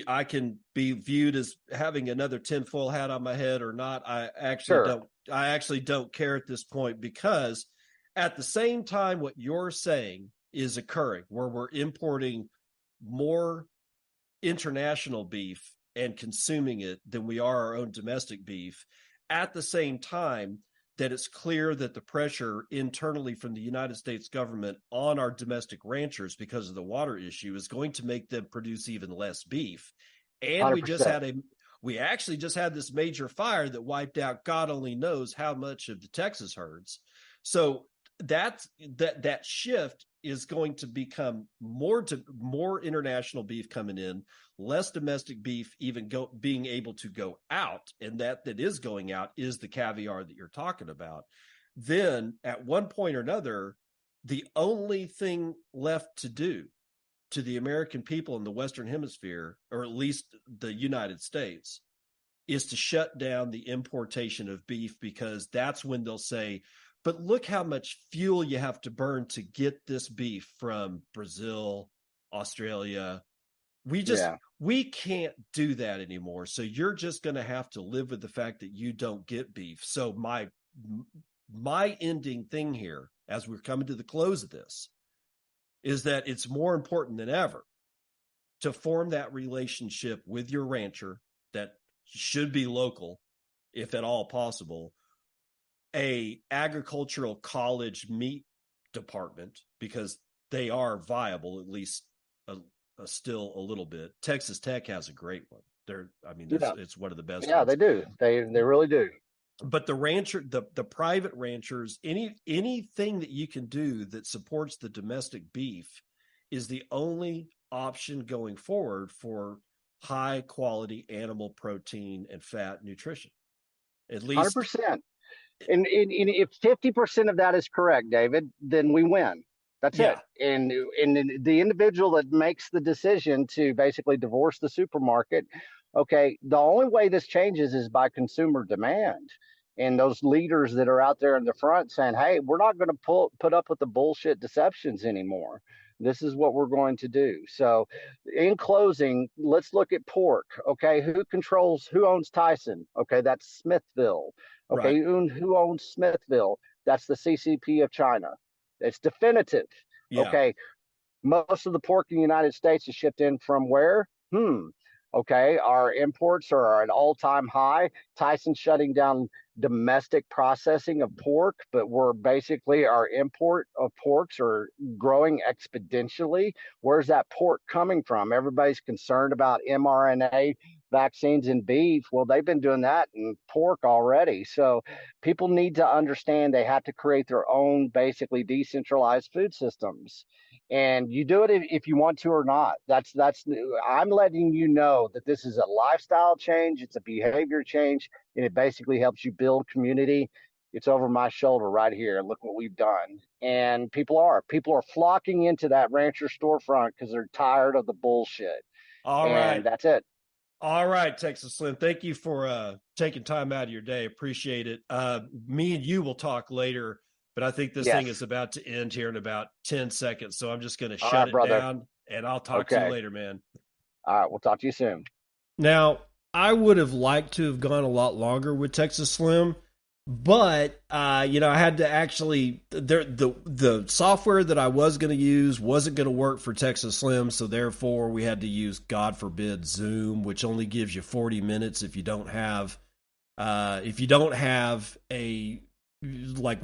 I can be viewed as having another tinfoil hat on my head or not. I actually don't care at this point, because at the same time, what you're saying is occurring, where we're importing more international beef and consuming it than we are our own domestic beef. At the same time, that it's clear that the pressure internally from the United States government on our domestic ranchers because of the water issue is going to make them produce even less beef. And 100%. we actually just had this major fire that wiped out God only knows how much of the Texas herds. So that shift is going to become more international beef coming in, less domestic beef even being able to go out, and that is going out is the caviar that you're talking about. Then at one point or another, the only thing left to do to the American people in the Western Hemisphere, or at least the United States, is to shut down the importation of beef, because that's when they'll say, but look how much fuel you have to burn to get this beef from Brazil, Australia. We can't do that anymore. So you're just going to have to live with the fact that you don't get beef. So my ending thing here, as we're coming to the close of this, is that it's more important than ever to form that relationship with your rancher that should be local, if at all possible, a agricultural college meat department, because they are viable, at least still a little bit. Texas Tech has a great one. It's one of the best. Yeah, ones. they do. They really do. But the private ranchers, anything that you can do that supports the domestic beef is the only option going forward for high quality animal protein and fat nutrition. At least 100%. And if 50% of that is correct, David, then we win. That's it. And the individual that makes the decision to basically divorce the supermarket, okay, the only way this changes is by consumer demand. And those leaders that are out there in the front saying, hey, we're not going to put up with the bullshit deceptions anymore. This is what we're going to do. So in closing, let's look at pork. Okay, who owns Tyson? Okay, that's Smithville. Okay, right. Who owns Smithville? That's the CCP of China. It's definitive. Yeah. Okay, most of the pork in the United States is shipped in from where? Okay, our imports are at an all-time high. Tyson's shutting down domestic processing of pork, but our import of porks are growing exponentially. Where's that pork coming from? Everybody's concerned about mRNA vaccines in beef. Well, they've been doing that in pork already. So people need to understand they have to create their own basically decentralized food systems. And you do it if you want to or not. I'm letting you know that this is a lifestyle change. It's a behavior change, and it basically helps you build community. It's over my shoulder right here. Look what we've done. And people are flocking into that Rancher Storefront because they're tired of the bullshit. All right. That's it. All right, Texas Slim. Thank you for taking time out of your day. Appreciate it. Me and you will talk later, but I think this thing is about to end here in about 10 seconds. So I'm just going to shut it down, and I'll talk to you later, man. All right. We'll talk to you soon. Now, I would have liked to have gone a lot longer with Texas Slim, but, I had to actually, the software that I was going to use wasn't going to work for Texas Slim. So therefore we had to use, God forbid, Zoom, which only gives you 40 minutes if you don't have like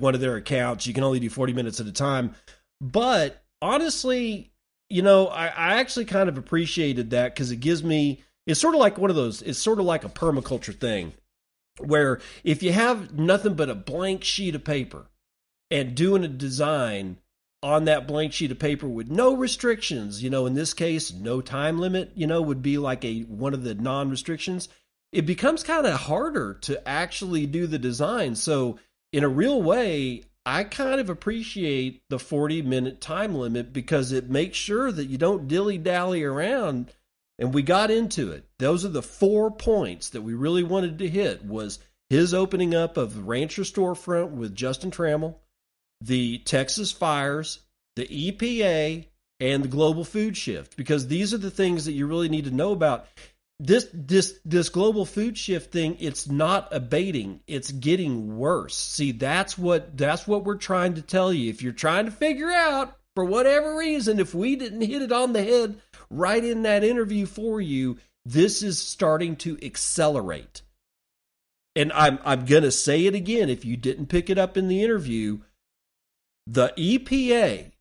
one of their accounts. You can only do 40 minutes at a time. But honestly, I actually kind of appreciated that, because it's sort of like it's sort of like a permaculture thing, where if you have nothing but a blank sheet of paper and doing a design on that blank sheet of paper with no restrictions, in this case, no time limit, would be like one of the non-restrictions, it becomes kind of harder to actually do the design. So in a real way, I kind of appreciate the 40-minute time limit, because it makes sure that you don't dilly-dally around. And we got into it. Those are the 4 points that we really wanted to hit: was his opening up of Rancher Storefront with Justin Trammell, the Texas fires, the EPA, and the global food shift, because these are the things that you really need to know about. This global food shift thing, it's not abating, it's getting worse. See, that's what we're trying to tell you. If you're trying to figure out, for whatever reason, if we didn't hit it on the head right in that interview for you, this is starting to accelerate. And I'm going to say it again if you didn't pick it up in the interview. The EPA,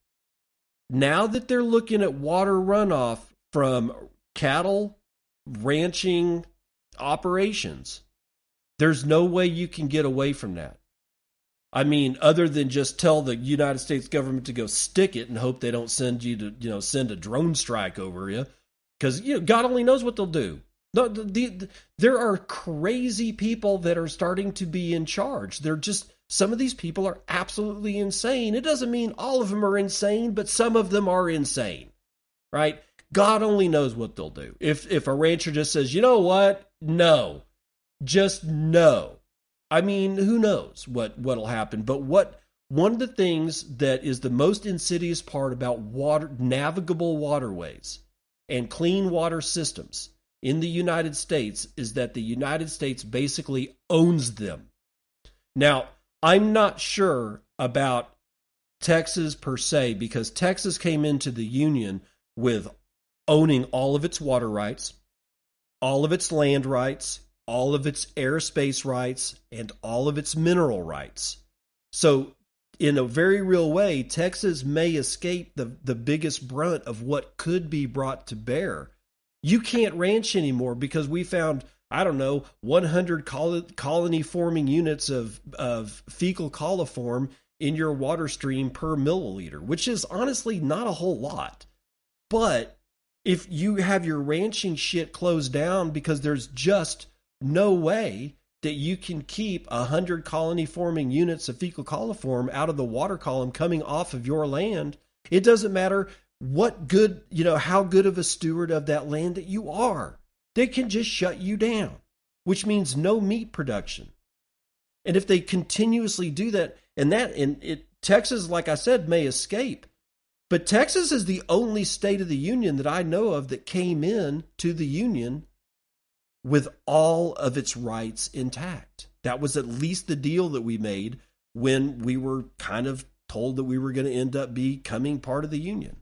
now that they're looking at water runoff from cattle ranching operations, there's no way you can get away from that. I mean, other than just tell the United States government to go stick it and hope they don't send you to, send a drone strike over you, because God only knows what they'll do. There are crazy people that are starting to be in charge. Some of these people are absolutely insane. It doesn't mean all of them are insane, but some of them are insane, right? God only knows what they'll do. If a rancher just says, you know what? No. Just no. I mean, who knows what'll happen? But one of the things that is the most insidious part about navigable waterways and clean water systems in the United States is that the United States basically owns them. Now, I'm not sure about Texas per se, because Texas came into the Union with owning all of its water rights, all of its land rights, all of its airspace rights, and all of its mineral rights. So in a very real way, Texas may escape the biggest brunt of what could be brought to bear. You can't ranch anymore because we found, 100 colony forming units of fecal coliform in your water stream per milliliter, which is honestly not a whole lot. But if you have your ranching shit closed down because there's just no way that you can keep 100 colony forming units of fecal coliform out of the water column coming off of your land, it doesn't matter how good of a steward of that land that you are. They can just shut you down, which means no meat production. And if they continuously do that, Texas, like I said, may escape. But Texas is the only state of the union that I know of that came in to the union with all of its rights intact. That was at least the deal that we made when we were kind of told that we were going to end up becoming part of the union.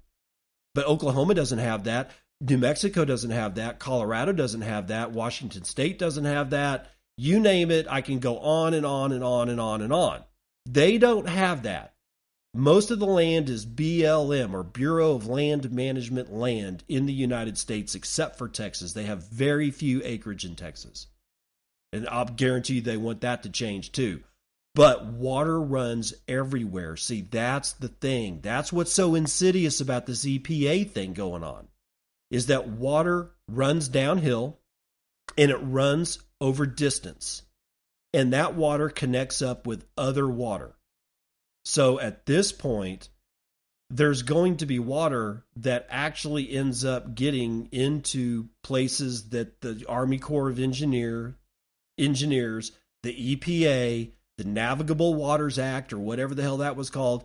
But Oklahoma doesn't have that. New Mexico doesn't have that. Colorado doesn't have that. Washington State doesn't have that. You name it, I can go on and on and on and on and on. They don't have that. Most of the land is BLM, or Bureau of Land Management land in the United States, except for Texas. They have very few acreage in Texas. And I'll guarantee you they want that to change too. But water runs everywhere. See, that's the thing. That's what's so insidious about this EPA thing going on, is that water runs downhill and it runs over distance. And that water connects up with other water. So at this point, there's going to be water that actually ends up getting into places that the Army Corps of Engineers, the EPA, the Navigable Waters Act, or whatever the hell that was called,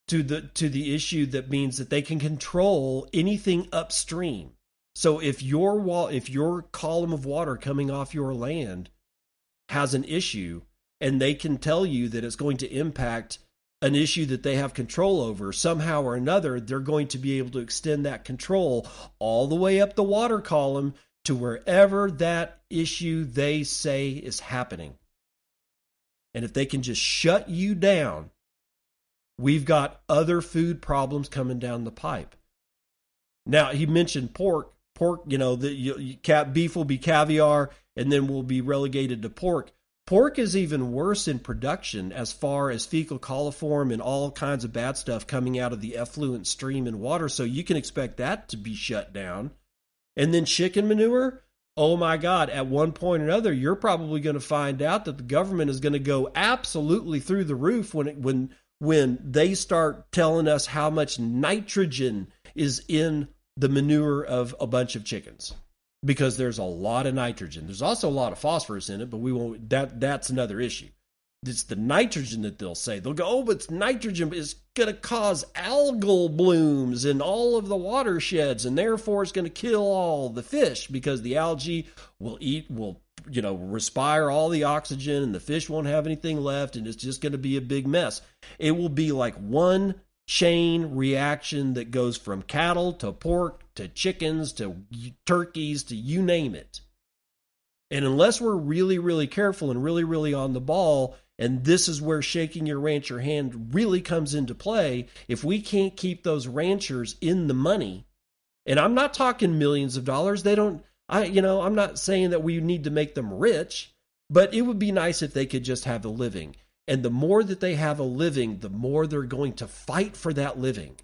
to the issue that means that they can control anything upstream. So if your column of water coming off your land has an issue, and they can tell you that it's going to impact an issue that they have control over, somehow or another, they're going to be able to extend that control all the way up the water column to wherever that issue they say is happening. And if they can just shut you down, we've got other food problems coming down the pipe. Now, he mentioned pork. Pork, beef will be caviar, and then we'll be relegated to pork. Pork is even worse in production as far as fecal coliform and all kinds of bad stuff coming out of the effluent stream and water, so you can expect that to be shut down. And then chicken manure, oh my God, at one point or another, you're probably going to find out that the government is going to go absolutely through the roof when they start telling us how much nitrogen is in the manure of a bunch of chickens. Because there's a lot of nitrogen. There's also a lot of phosphorus in it, but we won't. That's another issue. It's the nitrogen that they'll say. They'll go, oh, but it's nitrogen, but it's going to cause algal blooms in all of the watersheds, and therefore it's going to kill all the fish because the algae will respire all the oxygen, and the fish won't have anything left, and it's just going to be a big mess. It will be like one chain reaction that goes from cattle to pork to chickens to turkeys to you name it. And unless we're really, really careful and really, really on the ball, and this is where shaking your rancher hand really comes into play, if we can't keep those ranchers in the money, and I'm not talking millions of dollars, I'm not saying that we need to make them rich, but it would be nice if they could just have a living. And the more that they have a living, the more they're going to fight for that living.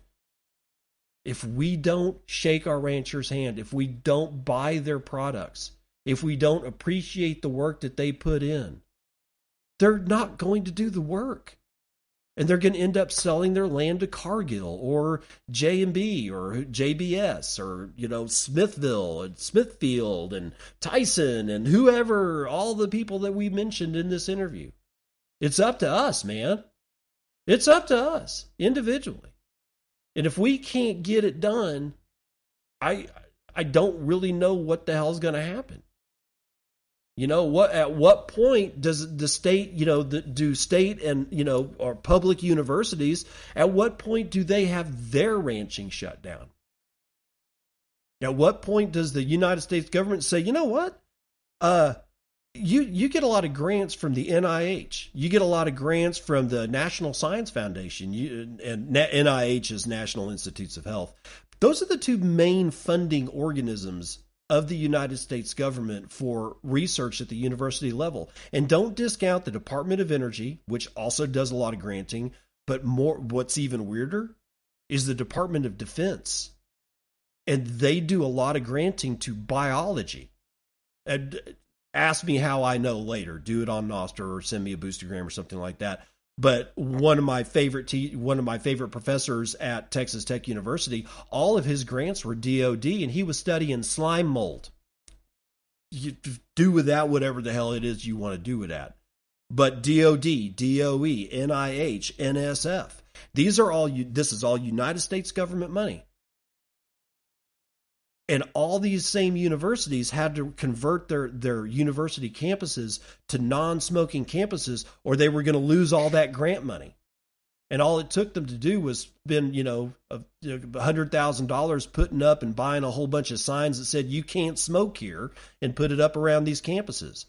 If we don't shake our ranchers' hand, if we don't buy their products, if we don't appreciate the work that they put in, they're not going to do the work. And they're going to end up selling their land to Cargill or J&B or JBS or, Smithville and Smithfield and Tyson and whoever, all the people that we mentioned in this interview. It's up to us, man. It's up to us individually. And if we can't get it done, I don't really know what the hell's going to happen. At what point does the state, do state and, or public universities, at what point do they have their ranching shut down? At what point does the United States government say, you know what? You get a lot of grants from the NIH. You get a lot of grants from the National Science Foundation, and NIH is National Institutes of Health. Those are the two main funding organisms of the United States government for research at the university level. And don't discount the Department of Energy, which also does a lot of granting, but what's even weirder is the Department of Defense. And they do a lot of granting to biology. And ask me how I know later. Do it on Nostr or send me a boostergram or something like that. But one of my favorite professors at Texas Tech University, all of his grants were DOD, and he was studying slime mold. You do with that whatever the hell it is you want to do with that. But DOD, DOE, NIH, NSF, this is all United States government money. And all these same universities had to convert their university campuses to non-smoking campuses, or they were going to lose all that grant money. And all it took them to do was spend, $100,000 putting up and buying a whole bunch of signs that said, you can't smoke here, and put it up around these campuses.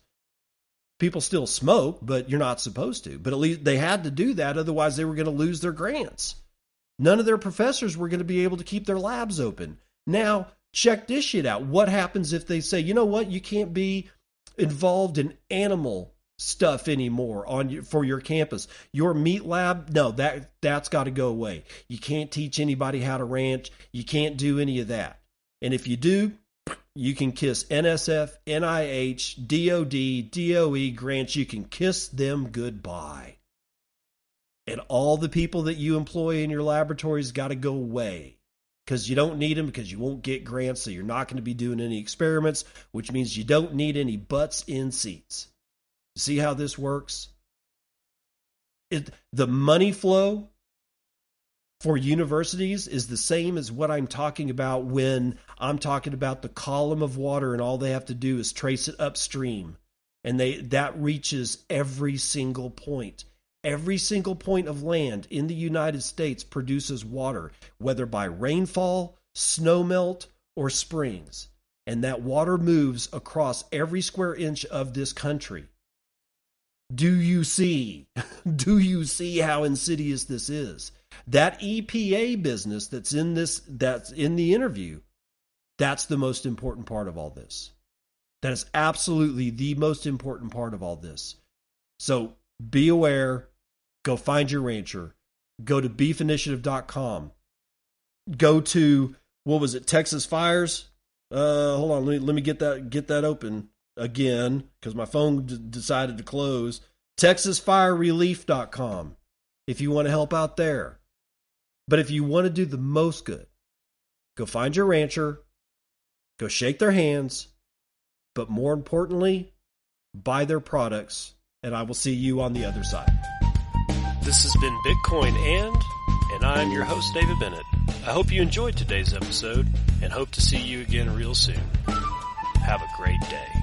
People still smoke, but you're not supposed to. But at least they had to do that, otherwise they were going to lose their grants. None of their professors were going to be able to keep their labs open. Now, check this shit out. What happens if they say, you know what, you can't be involved in animal stuff anymore for your campus? Your meat lab, no, that's got to go away. You can't teach anybody how to ranch. You can't do any of that. And if you do, you can kiss NSF, NIH, DOD, DOE grants. You can kiss them goodbye. And all the people that you employ in your laboratories got to go away. Because you don't need them, because you won't get grants, so you're not going to be doing any experiments, which means you don't need any butts in seats. See how this works? The money flow for universities is the same as what I'm talking about when I'm talking about the column of water and all they have to do is trace it upstream. And that reaches every single point. Every single point of land in the United States produces water, whether by rainfall, snowmelt, or springs. And that water moves across every square inch of this country. Do you see? Do you see how insidious this is? That EPA business that's in the interview, that's the most important part of all this. That is absolutely the most important part of all this. So be aware. Go find your rancher. Go to beefinitiative.com. Go to, Texas Fires? Hold on, let me get that open again, because my phone decided to close. TexasFireRelief.com if you want to help out there. But if you want to do the most good, go find your rancher, go shake their hands, but more importantly, buy their products, and I will see you on the other side. This has been Bitcoin and I'm your host, David Bennett. I hope you enjoyed today's episode and hope to see you again real soon. Have a great day.